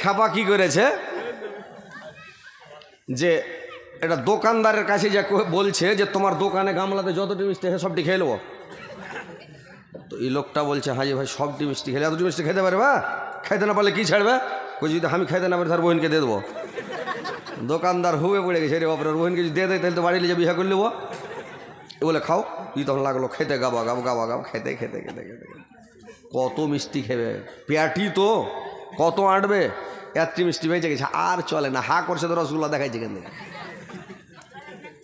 খ্যাপা কি করেছে যে এটা দোকানদারের কাছে যা বলছে যে তোমার দোকানে গামলাতে যতটি মিষ্টি আছে সবটি খেয়ে নেবো। তো এই লোকটা বলছে হাজি ভাই সবটি মিষ্টি খেলে এতটি মিষ্টি খেতে পারবে? খাইতে না পারলে কি ছাড়বে? কই যদি আমি খাইতে না পারি তার বোনকে দিয়ে দেবো। দোকানদার হুয়ে পড়ে গেছে, রে বাপরে বোনকে যদি দিয়ে দেয় তাহলে তো বাড়ি নিয়ে বিয়ে করে নেবো। এ বলে খাও। ই তখন লাগলো খেতে গাবা গাব গাবা গাব খেতে খেতে খেতে খেতে কত মিষ্টি খেবে, পেয়াটি তো কত আঁটবে, এতটি মিষ্টি বেঁচে গেছে আর চলে না। হা করছে তো রসগোল্লা দেখাইছে কেন,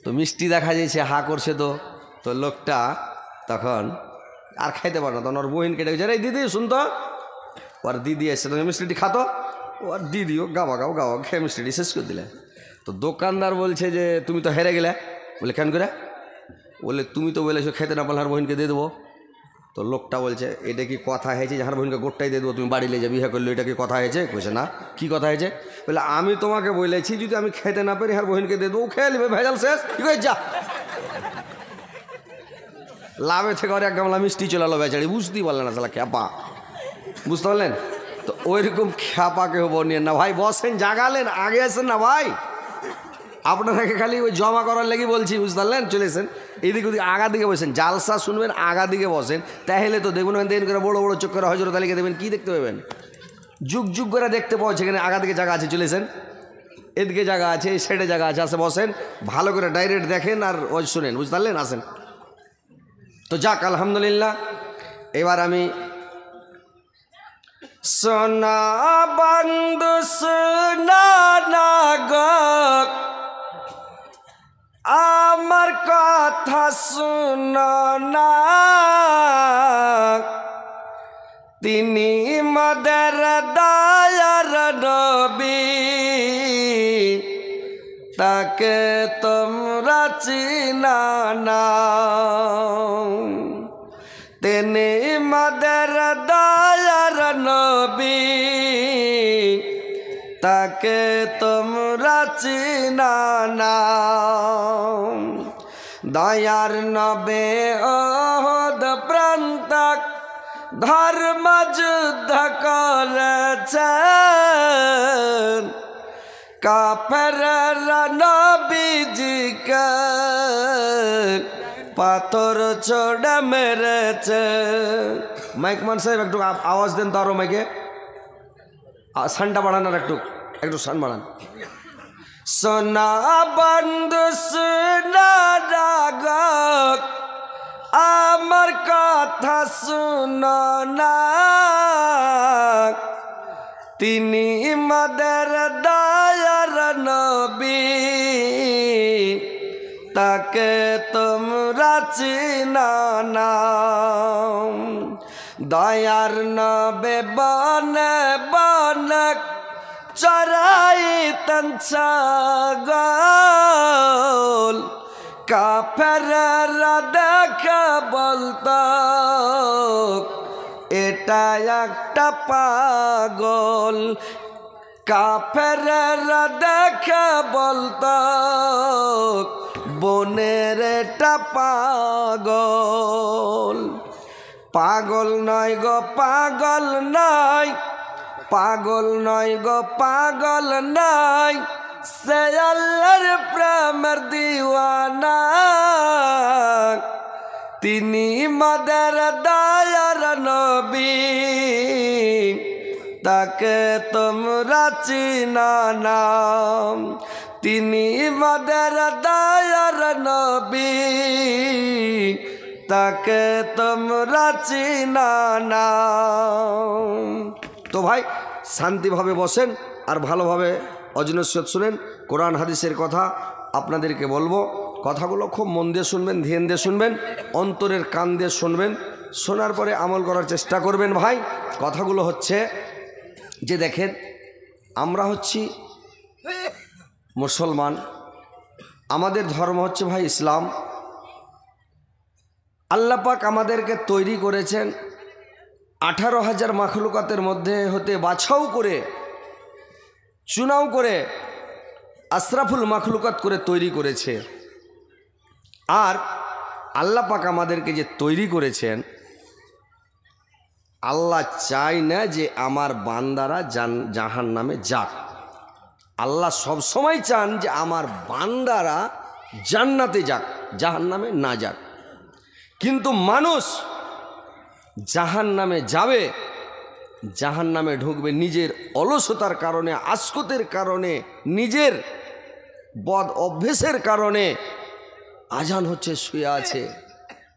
তো মিষ্টি দেখা যাচ্ছে হা করছে তো। তো লোকটা তখন আর খাইতে পারে না, তখন ওর বোহিন কেটে গেছে, রে দিদি শুনতো, ওর দিদি এসছে তো মিষ্টিটি খাতো, ওর দিদিও গাওয়া গাও গাওয়া খেয়ে মিষ্টিটি শেষ করে দিলে। তো দোকানদার বলছে যে তুমি তো হেরে গেলে। বলে কেন করে? বলে তুমি তো বলেছো খেতে না পারলে আর বোহিনকে দিয়ে দেবো। তো লোকটা বলছে এটা কি কথা হয়েছে যে হার বোহিনকে গোটটাই দিয়ে দেবো, তুমি বাড়ি নিয়ে যাবে বিয়ে করলে, এটা কি কথা হয়েছে? বলছে না। কি কথা হয়েছে? বলে আমি তোমাকে বলেছি যদি আমি খেতে না পারি হার বোহিনকে দিয়ে দেবো, খেয়ে নেবে, ভেজাল শেষ। কি করে যা লাভে থেকে আর এক গামলা মিষ্টি চলে এলো বেচারি, বুঝতেই পারলেন না সালা খ্যাপা, বুঝতে পারলেন? তো ওইরকম খ্যাপাকে হবো নিয়ে না ভাই, বসেন জাগালেন আগে আসেন না ভাই, আপনাকে খালি ওই জমা করার লেগে বলছি, বুঝতে পারলেন? চলে এসেন এদিকে ওদিকে আগা দিকে বসেন, জালসা শুনবেন আগা দিকে বসেন, তাহলে তো দেখবেন দেন করে বড়ো বড়ো চোখ করে হজরত আলীকে দেবেন, কী দেখতে পাবেন? যুগ যুগ করে দেখতে পাওয়া সেখানে আগা দিকে জায়গা আছে, চলে এসেন এদিকে জায়গা আছে, এই সাইডে জায়গা আছে, আসে বসেন ভালো করে ডাইরেক্ট দেখেন আর ওই শুনেন, বুঝতে পারলেন? আসেন। তো যাক আলহামদুলিল্লাহ, এবার আমি সোনা বন্ধু সোনা না গো আমার কথা শুনো না, তিনি মদের দয়ার নবী, তাকে তোমরা চিনো না। তিনি মদের দয়ার নবী, তাকে তোমরা চিনো না। দয়ার নবে ওহদ প্রান্তক ধর্ম যুদ্ধ করেছেন, কাফেররা নবীজিকে পাথর ছোড়ে মেরেছে। মাইকমান সাহেব একটু আওয়াজ দেন তো, আরো মাইকে সানটা বাড়ান, আর একটু একটু সান বাড়ান। সোনা বন্ধু সোনা রাগক আমার কথা শুনো না, তিনি মদের দয়ার নবী, তাকে তোমরা চিনো না। দয়ার নবে বনে বনে চরাইতেন ছাগল, কাফেররা দেখে বলতো এটা একটা পাগল, কাফেররা দেখে বলতো বনের এটা পাগল। পাগল নয় গো পাগল নয়, পাগল নয় গো পাগল নয়, সে আল্লাহর প্রেমের দিওয়ানা, তিনি মদের দয়ার নবী, তাকে তোমরা চিনো না। তিনি মদের দয়ার নবী, তাকে তোমরা চিনো না। তো ভাই শান্তিভাবে বসেন আর ভালোভাবে অজনসিয়ত শুনেন, কোরআন হাদিসের কথা আপনাদেরকে বলবো, কথাগুলো খুব মন দিয়ে শুনবেন, ধ্যান দিয়ে শুনবেন, অন্তরের কান দিয়ে শুনবেন, শোনার পরে আমল করার চেষ্টা করবেন। ভাই কথাগুলো হচ্ছে যে দেখেন আমরা হচ্ছি মুসলমান, আমাদের ধর্ম হচ্ছে ভাই ইসলাম। আল্লাহ পাক আমাদেরকে তৈরি করেছেন 18,000 মাখলুকাতের মধ্যে হতে বাছাও করে চুনাও করে আশরাফুল মাখলুকাত করে তৈরি করেছে। আর আল্লাহ পাক আমাদেরকে যে তৈরি করেছেন, আল্লাহ চায় না যে আমার বান্দারা জাহান্নামে যাক। আল্লাহ সব সময় চান যে আমার বান্দারা জান্নাতে যাক, জাহান্নামে না যাক। কিন্তু মানুষ জাহান্নামে যাবে, জাহান্নামে ঢুকবে নিজের অলসতার কারণে, আস্কতের কারণে, নিজের বদ অভ্যেসের কারণে। আজান হচ্ছে শুয়ে আছে,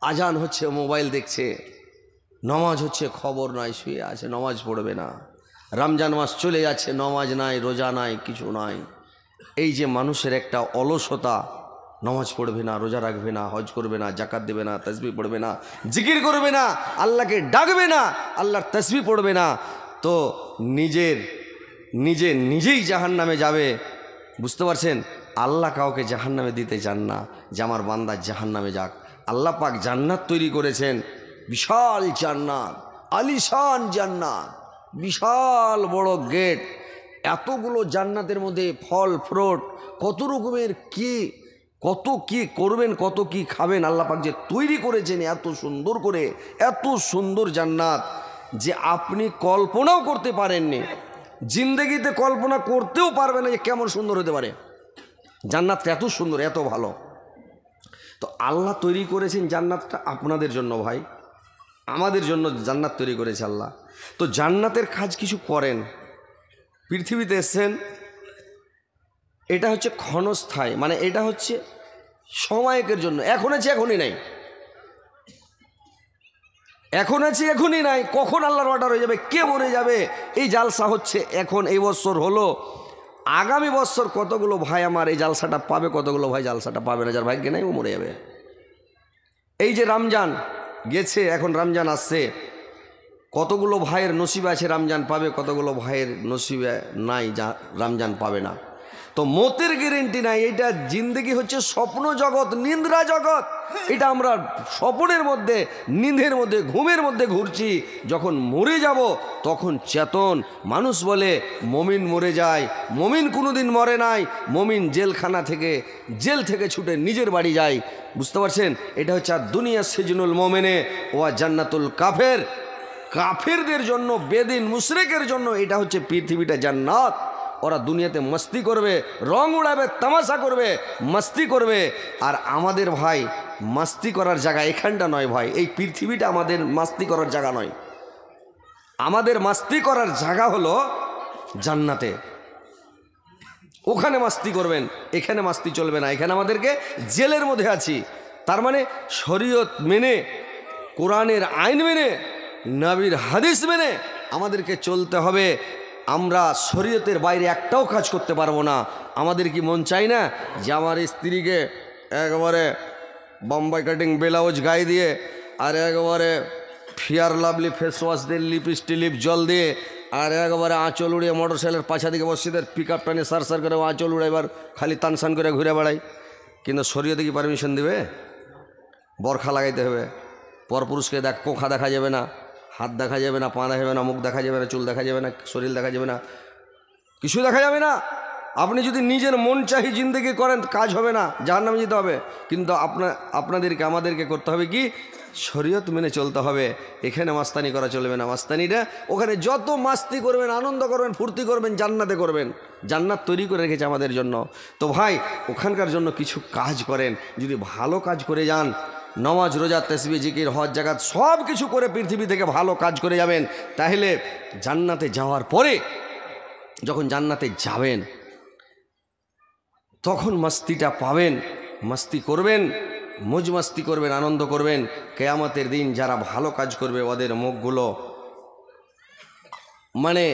আজান হচ্ছে মোবাইল দেখছে, নমাজ হচ্ছে খবর নাই, শুয়ে আছে, নমাজ পড়বে না। রমজান মাস চলে যাচ্ছে, নমাজ নাই, রোজা নাই, কিছু নাই। এই যে মানুষের একটা অলসতা, নমাজ পড়বে না, রোজা রাখবে না, হজ করবে না, জাকাত দেবে না, তাসবিহ পড়বে না, জিকির করবে না, আল্লাহকে ডাকবে না, আল্লাহর তাসবিহ পড়বে না, তো নিজেই জাহান্নামে যাবে। বুঝতে পারছেন? আল্লাহ কাউকে জাহান্নামে দিতে চান না যে আমার বান্দা জাহান্নামে যাক। আল্লাহ পাক জান্নাত তৈরি করেছেন, বিশাল জান্নাত, আলিশান জান্নাত, বিশাল বড় গেট। এতগুলো জান্নাতের মধ্যে ফল ফ্রুট, কত রকমের কত কি করবেন, কত কি খাবেন, আল্লাহ পাক যে তৈরি করেছেন এত সুন্দর করে, এত সুন্দর জান্নাত যে আপনি কল্পনাও করতে পারেননি, জিন্দেগিতে কল্পনা করতেও পারবেন না যে কেমন সুন্দর হতে পারে। জান্নাতটা এত সুন্দর, এত ভালো। তো আল্লাহ তৈরি করেছেন জান্নাতটা আপনাদের জন্য ভাই, আমাদের জন্য জান্নাত তৈরি করেছে আল্লাহ। তো জান্নাতের কাজ কিছু করেন। পৃথিবীতে এসেছেন, এটা হচ্ছে ক্ষণস্থায়ী, মানে এটা হচ্ছে সময়কের জন্য। এখন আছে এখনই নাই, এখন আছে এখনই নাই। কখন আল্লাহর অর্ডার হয়ে যাবে, কে মরে যাবে, এই জালসা হচ্ছে এখন, এই বছর হলো, আগামী বছর কতগুলো ভাই আমার এই জালসাটা পাবে, কতগুলো ভাই জালসাটা পাবে না, যার ভাগ্যে নাই ও মরে যাবে। এই যে রমজান গেছে, এখন রমজান আসছে, কতগুলো ভাইয়ের নসিবে আছে রমজান পাবে, কতগুলো ভাইয়ের নসিবে নাই, যা রমজান পাবে না। তো মতের গ্যারেন্টি নাই। এটা জিন্দেগি হচ্ছে স্বপ্ন জগৎ, নিন্দ্রা জগৎ। এটা আমরা স্বপ্নের মধ্যে, নিন্দের মধ্যে, ঘুমের মধ্যে ঘুরছি। যখন মরে যাব তখন চেতন। মানুষ বলে মমিন মরে যায়, মমিন কোনোদিন মরে নাই, মমিন জেল থেকে ছুটে নিজের বাড়ি যায়। বুঝতে পারছেন? এটা হচ্ছে আর দুনিয়া সিজনুল মোমেনে ওয়া জান্নাতুল কাফের। কাফেরদের জন্য, বেদিন মুশরিকের জন্য এটা হচ্ছে পৃথিবীটা জান্নাত। ওরা দুনিয়াতে মস্তি করবে, রং উড়াবে, তামাশা করবে, মস্তি করবে। আর আমাদের ভাই মস্তি করার জায়গা এখানটা নয় ভাই, এই পৃথিবীটা আমাদের মস্তি করার জায়গা নয়। আমাদের মস্তি করার জায়গা হলো জান্নাতে। ওখানে মস্তি করবেন, এখানে মস্তি চলবে না। এখানে আমাদেরকে জেলের মধ্যে আছি। তার মানে শরীয়ত মেনে, কোরআনের আইন মেনে, নবীর হাদিস মেনে আমাদেরকে চলতে হবে। আমরা শরীয়তের বাইরে একটাও কাজ করতে পারবো না। আমাদের কি মন চাই না যে আমার স্ত্রীকে একবারে বোম্বাই কাটিং ব্লাউজ গায়ে দিয়ে, আর একবারে ফেয়ার লাভলি ফেস ওয়াশ দিয়ে, লিপ জল দিয়ে, আর একবারে আঁচল উড়িয়ে মোটর সাইকেলের পাছা দিকে মসজিদের পিক আপ টানে সার করে আঁচল উড়ে এবার খালি তানসান করে ঘুরে বেড়াই? কিন্তু শরীয়তে কি পারমিশন দিবে? বরখা লাগাইতে হবে, পরপুরুষকে কোঁখা দেখা যাবে না, হাত দেখা যাবে না, পা দেখা যাবে না, মুখ দেখা যাবে না, চুল দেখা যাবে না, শরীর দেখা যাবে না, কিছু দেখা যাবে না। আপনি যদি নিজের মন চাহি জিন্দেগি করেন, কাজ হবে না, জাহান্নামে যেতে হবে। কিন্তু আপনাদেরকে আমাদেরকে করতে হবে কি? শরীয়ত মেনে চলতে হবে। এখানে মাস্তানি করা চলবে না। মাস্তানিটা ওখানে যত মাস্তি করবেন, আনন্দ করবেন, ফুর্তি করবেন, জান্নাতে করবেন। জান্নাত তৈরি করে রেখেছে আমাদের জন্য। তো ভাই ওখানকার জন্য কিছু কাজ করেন। যদি ভালো কাজ করে যান, নমাজ, রোজা, তাসবিহ, জিকির, হজ, জাকাত সব কিছু করে পৃথিবী থেকে ভালো কাজ করে যাবেন, তাহলে জান্নাতে যাওয়ার পরে যখন জান্নাতে যাবেন তখন মাস্তিটা পাবেন। মাস্তি করবেন, মौज মাস্তি করবেন, আনন্দ করবেন। কিয়ামতের দিন যারা ভালো কাজ করবে ওদের মুখগুলো, মানে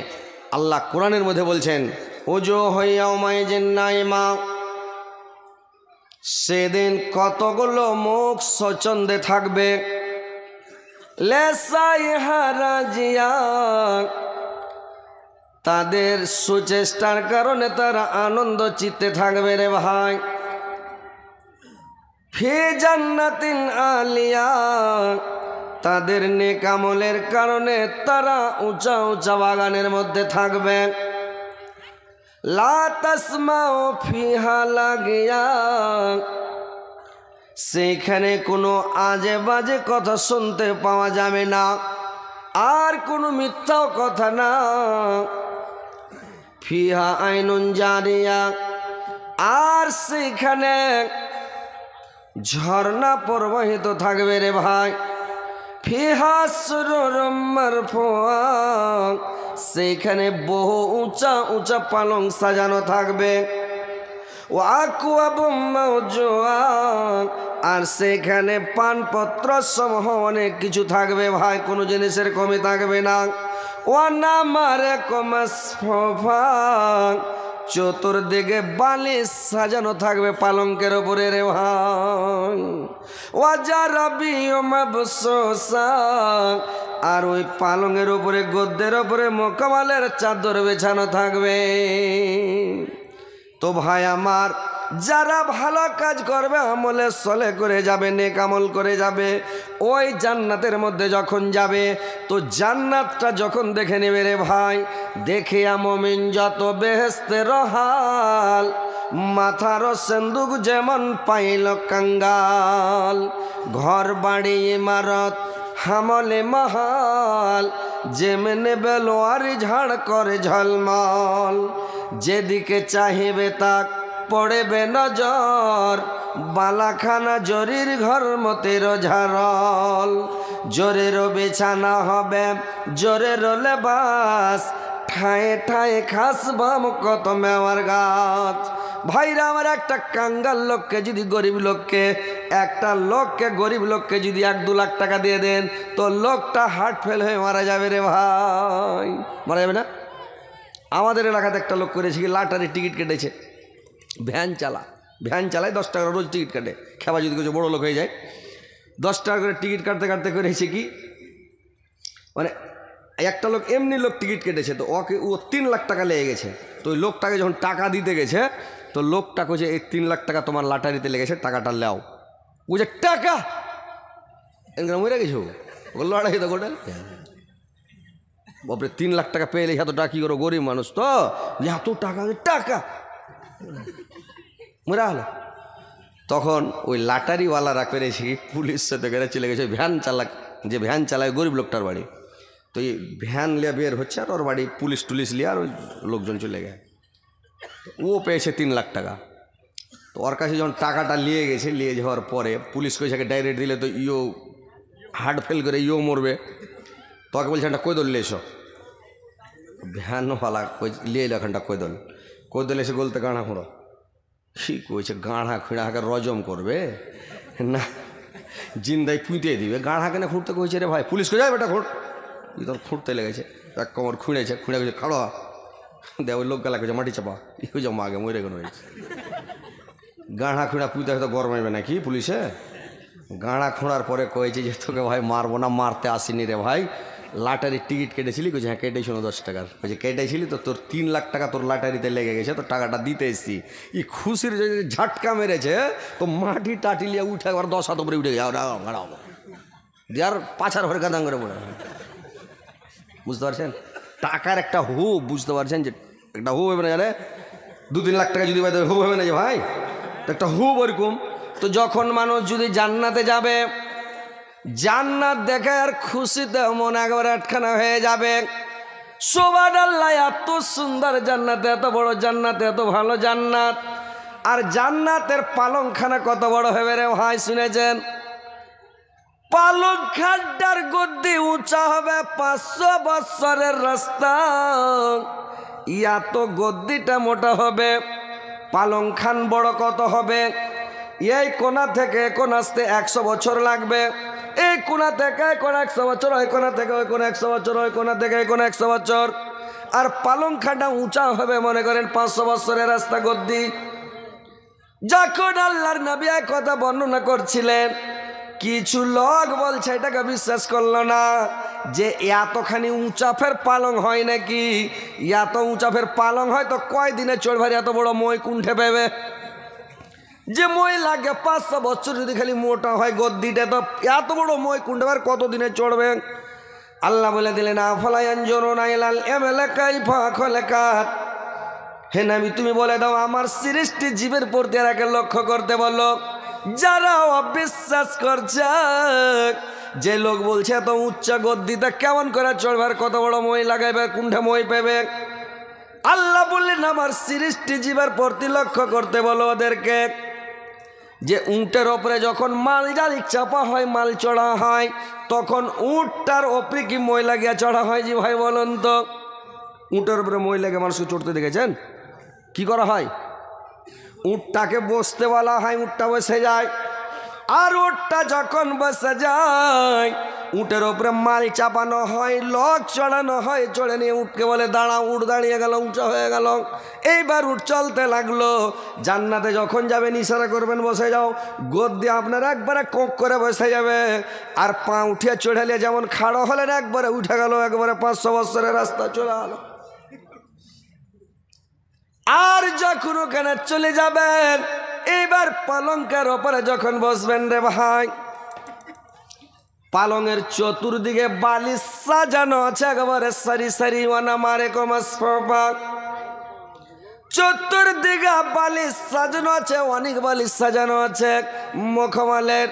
আল্লাহ কোরআনের মধ্যে বলছেন, ওজো হইয়াউমাইজিন নাইমা, সেদিন কতগুলো মুখ স্বচ্ছন্দে থাকবে। লেসাই হারাজিয়া, তাদের সুচেষ্টার কারণে তারা আনন্দ চিত্তে থাকবে রে ভাই। ফি জান্নাতিন আলিয়া, তাদের নেক আমলের কারণে তারা উঁচা উঁচা বাগানের মধ্যে থাকবে। লা তাসমাউ ফিহা লাগিয়া, সেইখানে কোনো আজে বাজে কথা শুনতে পাওয়া যাবে না। আর কোনো মিথ্যাও কথা না। ফিহা আইনুন জারিয়া, আর সেখানে ঝর্ণা প্রবাহিত থাকবে রে ভাই। ফিহা সুরুরুম মারফুআ, সেখানে বহু উঁচা উঁচা পালং সাজানো থাকবে। ওয়া আকওয়াবুম মাওজুআ, আর সেখানে পানপত্র সমূহ অনেক কিছু থাকবে ভাই, কোনো জিনিসের কমই থাকবে না। ওয়া নামারিকুম মাসফুফা, চতুর্দিকে বালিশ সাজানো থাকবে পালঙ্কের উপরে রে ভাই। ওয়া জারাবিয়্যু মাবসুসা, আর ওই পালঙ্কের উপরে গদ্যের উপরে মোকামালের চাদর বিছানো থাকবে। তো ভাই আমার, যারা ভালো কাজ করবে, আমলে সলে করে যাবে, নেক আমল করে যাবে, ওই জান্নাতের মধ্যে যখন যাবে, তো জান্নাতটা যখন দেখে নেবে রে ভাই, দেখে মুমিন যত বেহেশতের হাল, মাথার সিন্দুক যেমন পাইল কাঙ্গাল। ঘর বাড়ি ইমারত হামলে মহাল, যেমনে বেলোয়ারি ঝাড় করে ঝলমল। যেদিকে চাহিবে তাক পড়েবে নজর, বালাখানা জরির ঘর মতের ঝাড়ল। জোরেরও বিছানা হবে, জোরেরও লেবাস, ঠায়ে ঠায়ে খাসবাম কত মেওয়ার গাছ। ভাইরা আমার, একটা কাঙ্গাল লোককে যদি গরিব লোককে, একটা লোককে গরিব লোককে যদি 1-2 লাখ টাকা দিয়ে দেন, তো লোকটা হার্ট ফেল হয়ে মারা যাবে রে ভাই, মারা যাবে না? আমাদের এলাকাতে একটা লোক করেছে কি, লটারির টিকিট কেটেছে, ভ্যান চালায় 10 টাকা রোজ টিকিট কাটে। খেবা যদি কিছু বড়ো লোক হয়ে যায়, 10 টাকা করে টিকিট কাটতে কাটতে করেছে কি, মানে একটা লোক এমনি লোক টিকিট কেটেছে, তো ও 3 লাখ টাকা লেগে গেছে। তো ওই লোকটাকে যখন টাকা দিতে গেছে, তো লোকটা কইছে এই 3 লাখ টাকা তোমার লটারিতে লেগেছে, টাকাটা লাও। বুঝে টাকা এরকম মরে গেছো, লড়াই তো গোটা বাপরে, 3 লাখ টাকা পেলে এত টাকা কী করো, গরিব মানুষ তো, এত টাকা মরা হলো। তখন ওই লাটারিওয়ালারা করেছে পুলিশ সাথে করে চলে গেছে, ভ্যান চালায় গরিব লোকটার বাড়ি। তো এই ভ্যান লিয়ে বের হচ্ছে, আর ওর বাড়ি পুলিশ লিয়ে, আর ওই লোকজন চলে গেছে। ও পেয়েছে 3 লাখ টাকা। তো ওর কাছে যখন টাকাটা নিয়ে যাওয়ার পরে পুলিশ কইসাকে ডাইরেক্ট দিলে, তো ইও হার্ট ফেল করে ইও মরবে। তোকে বলছে একটা কৈদল নিয়ে এসো। ভ্যানওয়ালা লিয়ে এলো এখানটা কৈদল এসে বলতে গাঁড়া খুঁড়ো। কি কইছে, গাঁড়া খুঁড়াকে রজম করবে না, জিন্দাই পুঁতে দিবে। গাঁড়াকে না খুঁড়তে কইছে রে ভাই, পুলিশ কে যায় বেটা খুঁড়, ই তোর খুঁড়তে লেগেছে, এক কোমর খুঁড়ে গেছে খাড়ো দেখ। ওই লোক গেলা কইছে মাটি চাপা, ই হয়ে যাও মাগে মরে গেল। গাঁড়া খুঁড়া পুঁতে হয়তো গরমাইবে নাকি পুলিশে। গাঁড়া খোঁড়ার পরে কয়েছে যে তোকে ভাই মারবো না, মারতে আসিনি রে ভাই, লটারির টিকিট কেটেছিলি? কইছে হ্যাঁ কেটেছিল 10 টাকার। কইছে কেটেছিলি তো, তোর 3 লাখ টাকা তোর লটারিতে লেগে গেছে, তো টাকাটা দিতে এসছি। ই খুশির যদি ঝাটকা মেরেছে, তো মাটি টাটি লিয়ে উঠে একবার 10 হাত উপরে উঠে গেছে, আর পাছার ঘরে গাদাং করে পড়ে। বুঝতে পারছেন টাকার একটা হু, বুঝতে পারছেন যে একটা হু হবে না, জানে 2-3 লাখ টাকা যদি পাই হু হবে না যে ভাই, একটা হু ওরকম। তো যখন মানুষ যদি জান্নাতে যাবে, জান্নাত দেখে আর খুশিতে মন একবার আটখানা হয়ে যাবে। সুবহানাল্লাহ, এত সুন্দর জান্নাত, এত বড় জান্নাত, এত ভালো জান্নাত। আর জান্নাতের পালংখানা কত বড় হবে রে ভাই, শুনেছেন? পালংখানটার গদ্দি উঁচা হবে 500 বছরের রাস্তা। এত গদ্দিটা মোটা হবে, পালংখান বড় কত হবে, এই কোনা থেকে কোন আসতে 100 বছর লাগবে। এই কোনা থেকে কোন 100 বছর, ওই কোনা থেকে ওই কোন 100 বছর, ওই কোনা থেকে কোন 100 বছর। আর পালংখানটা উঁচা হবে মনে করেন 500 বছরের রাস্তা গদ্দি। যখন আল্লাহর নবী এক কথা বর্ণনা করছিলেন, কিছু লোক বলছে এটাকে বিশ্বাস করলো না যে এতখানি উঁচা ফের পালং হয় নাকি। এত উঁচা ফের পালং হয় তো কয়দিনে চড়বে, এত বড় মই কুণ্ঠে পেবে যে মই লাগে 500 বছর যদি খালি মোটা হয় গদ্দিটা, তো এত বড় মই কুণ্ঠে আর কতদিনে চড়বে। আল্লাহ বলে দিলেন আফালা ইয়ানজুরুনা ইলাল ইবলি কাইফা খলাকাত, হে নবী তুমি বলে দাও আমার সৃষ্টি জীবের প্রতি একে লক্ষ্য করতে বলো। যারা অবিশ্বাস করছে যে লোক বলছে এত উচ্চ গদ্দিতে কেমন করে চড়বার, কত বড় মই লাগাইবে, কোনটা মই পেবে? আল্লাহ বললেন আমার সৃষ্টি জীবের প্রতি লক্ষ্য করতে বলো ওদেরকে, যে উঁটের ওপরে যখন মাল জাল চাপা হয়, মাল চড়া হয়, তখন উঁটটার ওপরে কি মই লাগিয়া চড়া হয়? জি ভাই বলুন তো। উঁটের উপরে মই লাগে মানুষকে চড়তে দেখেছেন? কি করা হয়? উঁটটাকে বসতে বলা হয়, উঁটটা বসে যায়। আর উঁটটা যখন বসে যায়, উঁটের ওপরে মাল চাপানো হয়, লক চড়ানো হয়, চড়ে নিয়ে উঠকে বলে দাঁড়া। উঠ দাঁড়িয়ে গেল, উঁচা হয়ে গেল। এইবার উঠ চলতে লাগলো। জান্নাতে যখন যাবেন ইশারা করবেন বসে যাও, গোদ দিয়ে আপনার একবারে কোঁক করে বসে যাবে। আর পা উঠিয়ে চড়ে নিয়ে যেমন খাড়ো হলেন, একবারে উঠে গেল, একবারে 500 বছরের রাস্তা চলে গেল। আর যখন ওখানে চলে যাবেন, এইবার পালঙ্কের ওপরে যখন বসবেন রে ভাই, পালঙের চতুর্দিকে বালিশ সাজানো আছে, একেবারে সারি সারি ওয়ানা মারে কমাস। চতুর্দিকে বালিশ সাজানো আছে, অনেক বালিশ সাজানো আছে মখমালের।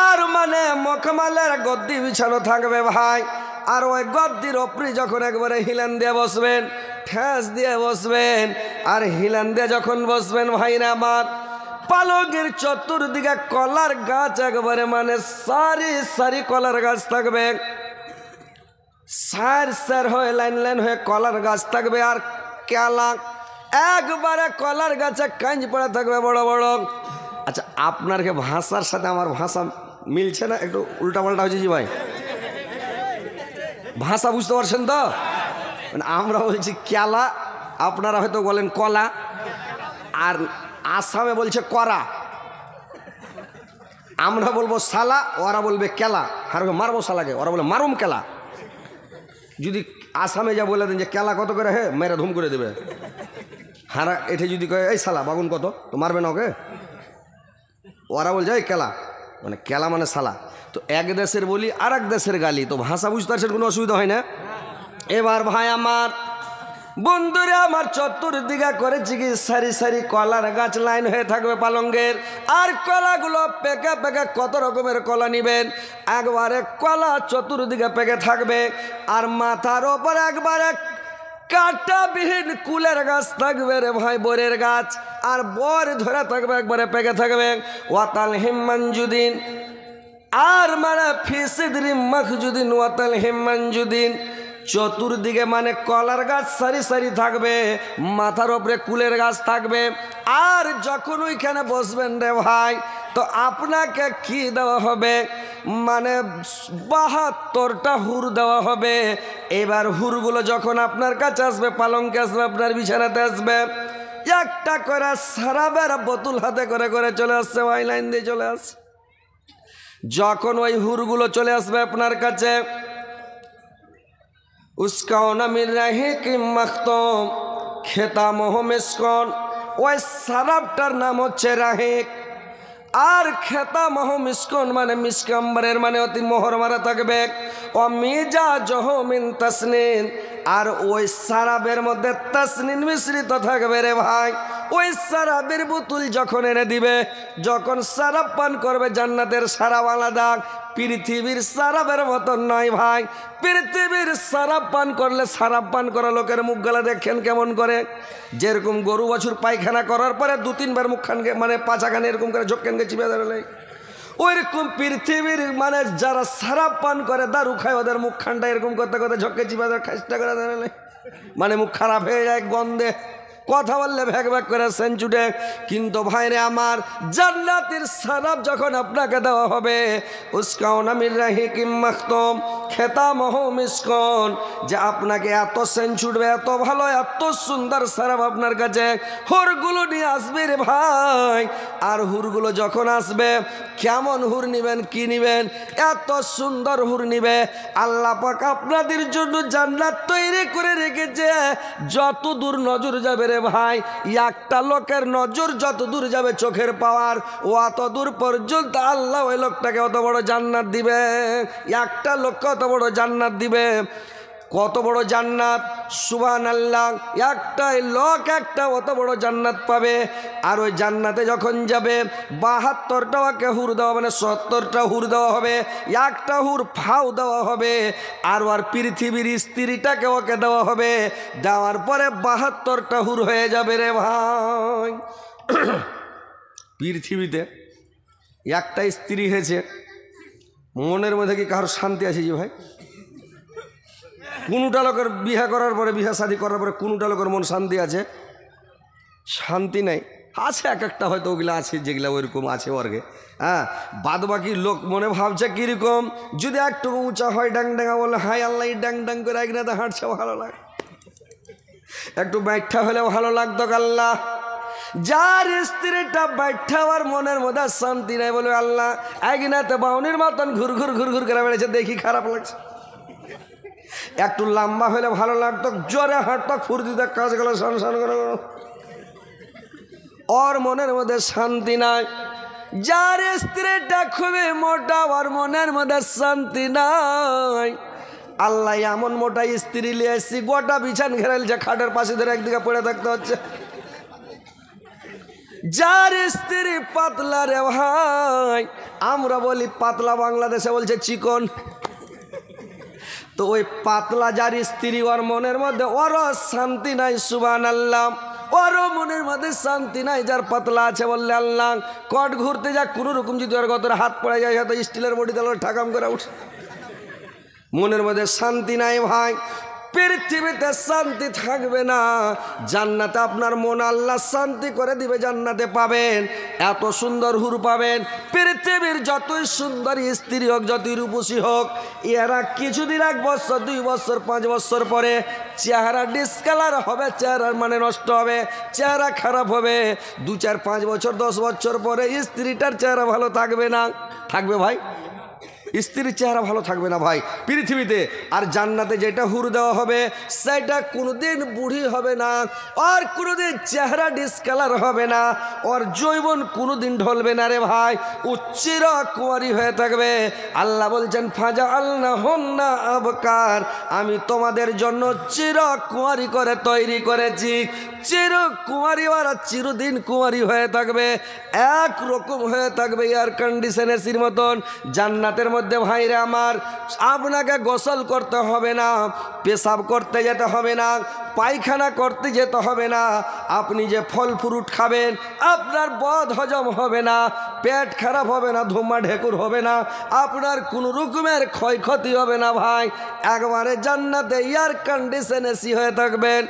আর মানে মখমালের গদ্দি বিছানো থাকবে ভাই। আর ওই গদ্দির ওপরে যখন একবারে হিলান দিয়ে বসবেন, ঠেস দিয়ে বসবেন, আর হিলান দিয়ে যখন বসবেন ভাইরা আমার, পালকের চতুর্দিকে কলার গাছ, একবারে মানে সারি সারি কলার গাছ থাকবে। সার সার হয়ে লাইন লাইন হয়ে কলার গাছ থাকবে। আর কেলা একবারে কলার গাছে কাঁচ পড়ে থাকবে বড় বড়। আচ্ছা, আপনার কি ভাষার সাথে আমার ভাষা মিলছে না? একটু উল্টাপাল্টা হয়েছে জি ভাই। ভাষা বুঝতে পারছেন তো? মানে আমরা বলছি কেলা, আপনারা হয়তো বলেন কলা, আর আসামে বলছে করা। আমরা বলবো সালা, ওরা বলবে কেলা। আর মারবো সালাকে, ওরা বলে মারুম কেলা। যদি আসামে যা বলে দেন যে কেলা কত করে, হে মেরে ধুম করে দেবে। হারা এঠে যদি কয়ে এই সালা বাগুন কত, তো মারবে না ওকে। ওরা বলছে এই কেলা, মানে কেলা মানে সালা। তো এক দেশের বলি আর এক দেশের গালি, তো ভাষা বুঝতে পারছেন, কোনো অসুবিধা হয় না। এবার ভাই আমার বন্ধুরা আমার, চতুর্দিকে করেছি কি সারি সারি কলার গাছ লাইন হয়ে থাকবে পালঙ্গের। আর কলাগুলো পেকে পেকে, কত রকমের কলা নিবেন, একবারে কলা চতুর্দিকে পেকে থাকবে। আর মাথার ওপর একবারে কাঁটাবিহীন কুলের গাছ থাকবে রে ভাই, বরের গাছ। আর বর ধরে থাকবে, একবারে পেকে থাকবে। ওয়াতাল হিম্মানজুদিন, আর মানে ফিসিদ্রি মখজুদিন, ওয়াতাল হিম্মানজুদিন। চতুর্দিকে মানে কলার গাছ সারি সারি থাকবে, মাথার ওপরে কুলের গাছ থাকবে। আর যখন ওইখানে বসবেন রে ভাই, তো আপনাকে কি দেওয়া হবে? মানে 72টা হুর দেওয়া হবে। এবার হুরগুলো যখন আপনার কাছে আসবে, পালঙ্কে আসবে, আপনার বিছানাতে আসবে, একটা করে সারাবের বোতল হাতে করে করে চলে আসছে, ওই লাইন দিয়ে চলে আসছে। যখন ওই হুরগুলো চলে আসবে আপনার কাছে, উস্কাওনা মির রাহিকিম মাখতুম খেতামহু মিসকন, ওই সারাবটার নাম হচ্ছে রাহিক। আর খেতামহু মিসকন মানে মিসকাম্বরের, মানে অতি মোহর মারা থাকবে। ও মিজাজহু মিন তাসনিন, আর ওই সারাবের মধ্যে তাসনিন মিশ্রিত থাকবে রে ভাই। ওই সারাবের বোতল যখন এনে দিবে, যখন সারাব পান করবে, জান্নাতের সারাব আলাদা, পৃথিবীর সারাবের মতন নয় ভাই। পৃথিবীর সারাব পান করলে, সারাব পান করা লোকের মুখ গলা দেখেন কেমন করে, যেরকম গরু বাছুর পায়খানা করার পরে 2-3 বার মুখখানকে মানে পাছাখানে এরকম করে ঝোঁকখানকে চিপে ধরলে, ওইরকম পৃথিবীর মানে যারা সারাব পান করে, দারু খায়, ওদের মুখখানটা এরকম করতে করতে ঝোঁকে চিপে ধরে খাইস্টা করে ধরলে, মানে মুখ খারাপ হয়ে যায় গন্ধে, কথা বললে ভ্যাক ভ্যাক করে সেঞ্চুটে। কিন্তু ভাইরে আমার, জান্নাতের সারাব যখন আপনাকে দেওয়া হবে, উস্কাওনা মির রাহিকিম মাখতুম খেতামহু মিসকন, যে আপনাকে এত সেন্ট ছুটবে, এত ভালো, এত সুন্দর সারাব আপনার কাছে হুরগুলো নিয়ে আসবে রে ভাই। আর হুরগুলো যখন আসবে, কেমন হুর নিবেন, কি নিবেন? এত সুন্দর হুর নিবে। আল্লাহ পাক আপনাদের জন্য জান্নাত তৈরি করে রেখেছে। যত দূর নজর যাবে রে ভাই, একটা লোকের নজর যত দূর যাবে চোখের পাওয়ার, ও অত দূর পর্যন্ত আল্লাহ ওই লোকটাকে অত বড় জান্নাত দিবে। একটা লোককে অত বড় জান্নাত দিবে। কত বড় জান্নাত! সুবহানাল্লাহ। একটাই লোক একটা অত বড় জান্নাত পাবে, আর ওই জান্নাতে যখন যাবে 72টা ওকে হুর দেওয়া, মানে 70টা হুর দেওয়া হবে, একটা হুর ফাও দেওয়া হবে, আর ওর পৃথিবীর স্ত্রীটাকে ওকে দেওয়া হবে। দেওয়ার পরে 72টা হুর হয়ে যাবে রে ভাই। পৃথিবীতে একটা স্ত্রী হয়েছে, মনের মধ্যে কি কারোর শান্তি আছে যে ভাই? কোনোটা লোকের বিয়ে করার পরে, বিয়ে শাদী করার পরে কোনোটা লোকের মন শান্তি আছে? শান্তি নাই। আছে এক একটা হয়তো ওগুলো আছে যেগুলো ওইরকম আছে ওরগে, হ্যাঁ। বাদ বাকি লোক মনে ভাবছে কীরকম, যদি একটু উঁচা হয় ডাং ডাঙা বলে হাই আল্লাহ ডাং ডাং করে একনাতে হাঁটছে ভালো লাগে, একটু ব্যাখ্যা হলে ভালো লাগতো আল্লাহ। যার স্ত্রীটা ব্যাখ্যা আর মনের মধ্যে শান্তি নাই, বলে আল্লাহ একনাতে বাউনির মতন ঘুর ঘুর ঘুর ঘুর করে বেড়েছে, দেখি খারাপ লাগছে। একটু লম্বা হলে ভালো লাগতো, জোরে হাঁটতো, ফুর্তিতে কাজ গেল সংসার করে, ওর মনের মধ্যে শান্তি নাই। যার স্ত্রীটা খুবই মোটা, ওর মনের মধ্যে শান্তি নাই। আল্লাহ এমন মোটা স্ত্রী নিয়ে এসছি, গোটা বিছান ঘেরাইছে, খাটের পাশে ধরে একদিকে পড়ে থাকতে হচ্ছে। যার স্ত্রী পাতলা রে ভাই, আমরা বলি পাতলা, বাংলাদেশে বলছে চিকন। তো ওই পাতলা যার স্ত্রী, ওর মনের মধ্যে ওরও শান্তি নাই। সুবহানাল্লাহ। ওরও মনের মধ্যে শান্তি নাই যার পাতলা আছে। বললে আল্লাহ কট ঘুরতে যাক, কোনো রকম যদি ওর গতরে হাত পড়ে যায়, হয়তো স্টিলের বডি তাহলে ঠাকাম করে উঠে, মনের মধ্যে শান্তি নাই ভাই। পৃথিবীতে শান্তি থাকবে না, জান্নাতে আপনার মন আল্লাহ শান্তি করে দিবে, জান্নাতে পাবেন এত সুন্দর হুর পাবেন। পৃথিবীর যতই সুন্দর স্ত্রী হোক, যতই রূপসী হোক, এরা কিছুদিন 1 বছর 2 বছর 5 বছর পরে চেহারা ডিসকালার হবে, চেহারার মানে নষ্ট হবে, চেহারা খারাপ হবে। 2, 4, 5 বছর 10 বছর পরে স্ত্রীটার চেহারা ভালো থাকবে না। থাকবে ভাই? স্ত্রীর চেহারা ভালো থাকবে না ভাই পৃথিবীতে। আর জান্নাতে যেটা হুর দেওয়া হবে সেটা কোনোদিন বুড়ি হবে না, আর কোনোদিন চেহারা ডিসকালার হবে না, ওর যৌবন কোনোদিন ঢলবে না রে ভাই, ও চিরকুমারী হয়ে থাকবে। আল্লাহ বলছেন ফাজআলনাহুন্না আবকার, আমি তোমাদের জন্য চিরকুমারী করে তৈরি করেছি। চিরকুমারী ওরা চিরদিন কুমারী হয়ে থাকবে, একরকম হয়ে থাকবে, এয়ার কন্ডিশন এসির মতন। জান্নাতের মধ্যে ভাইরা আমার আপনাকে গোসল করতে হবে না, পেশাব করতে যেতে হবে না, পায়খানা করতে যেতে হবে না। আপনি যে ফল ফ্রুট খাবেন আপনার বদ হজম হবে না, পেট খারাপ হবে না, ধুমা ঢেকুর হবে না, আপনার কোনো রকমের ক্ষয়ক্ষতি হবে না ভাই। একবারে জান্নাতে এয়ার কন্ডিশন এসি হয়ে থাকবেন।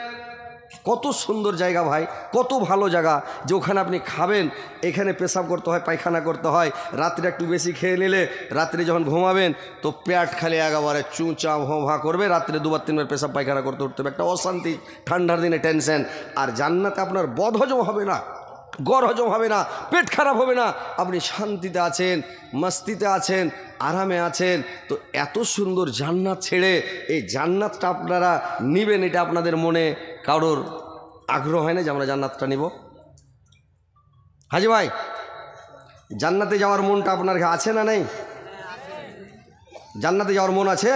কত সুন্দর জায়গা ভাই, কত ভালো জায়গা যে ওখানে আপনি খাবেন, এখানে পেশাব করতে হয়, পায়খানা করতে হয়। রাত্রে একটু বেশি খেয়ে নিলে রাত্রে যখন ঘুমাবেন তো পেট খালি একেবারে চুঁচা ভোঁ করবে, রাত্রে 2 বার 3 বার পেশাব পায়খানা করতে উঠতে হবে, একটা অশান্তি, ঠান্ডার দিনে টেনশন। আর জান্নাতে আপনার বদ হজম হবে না, গড় হজম হবে না, পেট খারাপ হবে না, আপনি শান্তিতে আছেন, মস্তিতে আছেন, আরামে আছেন। তো এত সুন্দর জান্নাত ছেড়ে এই জান্নাতটা আপনারা নিবেন, এটা আপনাদের মনে কারোর আগ্রহ হয় না যে আমরা জান্নাতটা নিব? হাজি ভাই, জান্নাতে যাওয়ার মনটা আপনার আছে না নেই? জান্নাতে যাওয়ার মন আছে?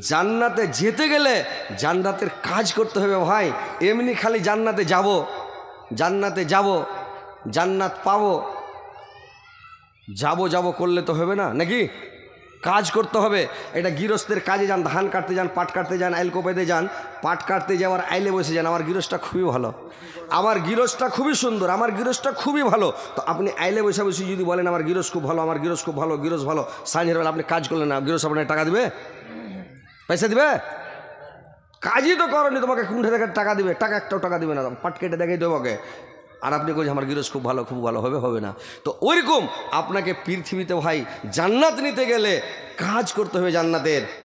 জান্নাতে যেতে গেলে জান্নাতের কাজ করতে হবে ভাই। এমনি খালি জান্নাতে যাব, জান্নাতে যাব, জান্নাত পাবো, যাব যাব করলে তো হবে না, নাকি? কাজ করতে হবে। এটা গৃহস্থের কাজে যান, ধান কাটতে যান, পাট কাটতে যান, আইল কোপাইতে যান, পাট কাটতে যাওয়ার আইলে বসে যান। আমার গৃহস্থটা খুবই ভালো, আমার গৃহস্থটা খুবই সুন্দর, আমার গৃহস্থটা খুবই ভালো। তো আপনি আইলে বসে বসে যদি বলেন আমার গৃহস্থ খুব ভালো, আমার গৃহস্থ খুব ভালো, গৃহস্থ ভালো, সাঁঝের বেলা আপনি কাজ করলেন না, গৃহস্থ আপনাকে টাকা দিবে? পয়সা দিবে? কাজই তো করনি, তোমাকে কুণ্ঠে থেকে টাকা দিবে? টাকা একটাও টাকা দিবে না, পাট কেটে দেখাই দেবো ওকে। আর আপনি কইছেন আমার গৃহস্থ খুব ভালো, খুব ভালো হবে, হবে না। তো ওইরকম আপনাকে পৃথিবীতে ভাই জান্নাত নিতে গেলে কাজ করতে হবে জান্নাতের।